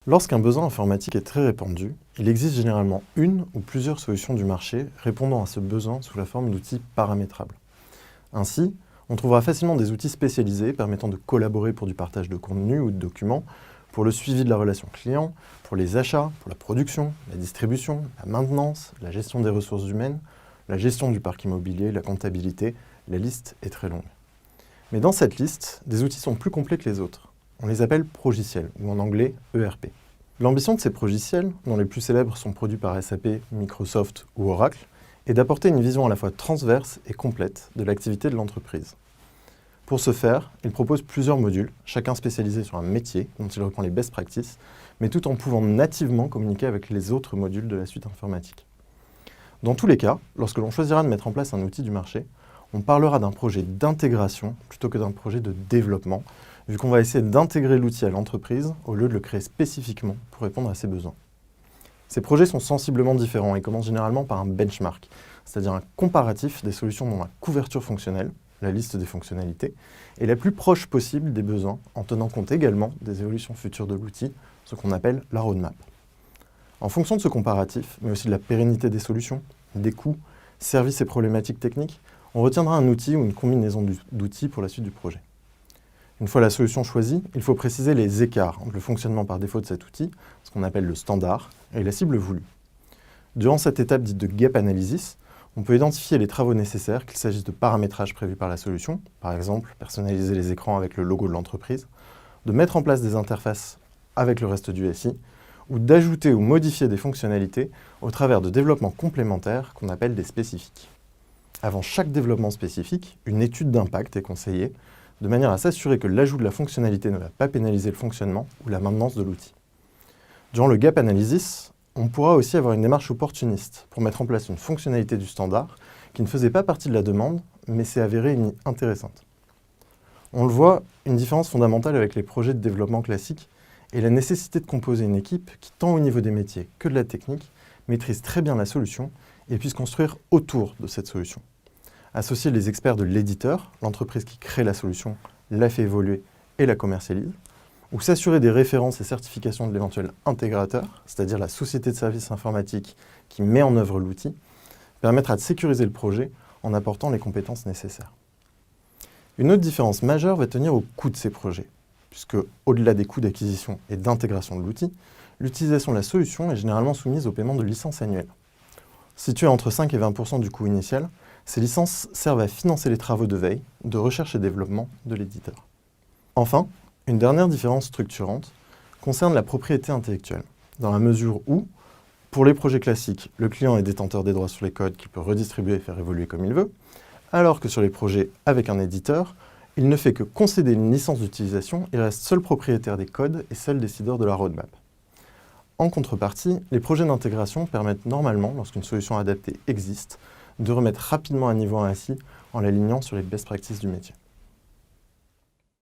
Lorsqu'un besoin informatique est très répandu, il existe généralement une ou plusieurs solutions du marché répondant à ce besoin sous la forme d'outils paramétrables. Ainsi, on trouvera facilement des outils spécialisés permettant de collaborer pour du partage de contenu ou de documents, pour le suivi de la relation client, pour les achats, pour la production, la distribution, la maintenance, la gestion des ressources humaines, la gestion du parc immobilier, la comptabilité, la liste est très longue. Mais dans cette liste, des outils sont plus complets que les autres. On les appelle progiciels, ou en anglais ERP. L'ambition de ces progiciels, dont les plus célèbres sont produits par SAP, Microsoft ou Oracle, est d'apporter une vision à la fois transverse et complète de l'activité de l'entreprise. Pour ce faire, ils proposent plusieurs modules, chacun spécialisé sur un métier dont il reprend les best practices, mais tout en pouvant nativement communiquer avec les autres modules de la suite informatique. Dans tous les cas, lorsque l'on choisira de mettre en place un outil du marché, on parlera d'un projet d'intégration plutôt que d'un projet de développement, vu qu'on va essayer d'intégrer l'outil à l'entreprise au lieu de le créer spécifiquement pour répondre à ses besoins. Ces projets sont sensiblement différents et commencent généralement par un benchmark, c'est-à-dire un comparatif des solutions dont la couverture fonctionnelle, la liste des fonctionnalités, est la plus proche possible des besoins en tenant compte également des évolutions futures de l'outil, ce qu'on appelle la roadmap. En fonction de ce comparatif, mais aussi de la pérennité des solutions, des coûts, services et problématiques techniques, on retiendra un outil ou une combinaison d'outils pour la suite du projet. Une fois la solution choisie, il faut préciser les écarts entre le fonctionnement par défaut de cet outil, ce qu'on appelle le standard, et la cible voulue. Durant cette étape dite de gap analysis, on peut identifier les travaux nécessaires, qu'il s'agisse de paramétrage prévu par la solution, par exemple personnaliser les écrans avec le logo de l'entreprise, de mettre en place des interfaces avec le reste du SI, ou d'ajouter ou modifier des fonctionnalités au travers de développements complémentaires qu'on appelle des spécifiques. Avant chaque développement spécifique, une étude d'impact est conseillée, de manière à s'assurer que l'ajout de la fonctionnalité ne va pas pénaliser le fonctionnement ou la maintenance de l'outil. Durant le gap analysis, on pourra aussi avoir une démarche opportuniste pour mettre en place une fonctionnalité du standard qui ne faisait pas partie de la demande, mais s'est avérée intéressante. On le voit, une différence fondamentale avec les projets de développement classiques est la nécessité de composer une équipe qui, tant au niveau des métiers que de la technique, maîtrise très bien la solution et puisse construire autour de cette solution. Associer les experts de l'éditeur, l'entreprise qui crée la solution, la fait évoluer et la commercialise, ou s'assurer des références et certifications de l'éventuel intégrateur, c'est-à-dire la société de services informatiques qui met en œuvre l'outil, permettra de sécuriser le projet en apportant les compétences nécessaires. Une autre différence majeure va tenir au coût de ces projets, puisque, au-delà des coûts d'acquisition et d'intégration de l'outil, l'utilisation de la solution est généralement soumise au paiement de licences annuelles. Situées entre 5 et 20% du coût initial, ces licences servent à financer les travaux de veille, de recherche et développement de l'éditeur. Enfin, une dernière différence structurante concerne la propriété intellectuelle, dans la mesure où, pour les projets classiques, le client est détenteur des droits sur les codes qu'il peut redistribuer et faire évoluer comme il veut, alors que sur les projets avec un éditeur, il ne fait que concéder une licence d'utilisation et reste seul propriétaire des codes et seul décideur de la roadmap. En contrepartie, les projets d'intégration permettent normalement, lorsqu'une solution adaptée existe, de remettre rapidement à niveau un SI en l'alignant sur les best practices du métier.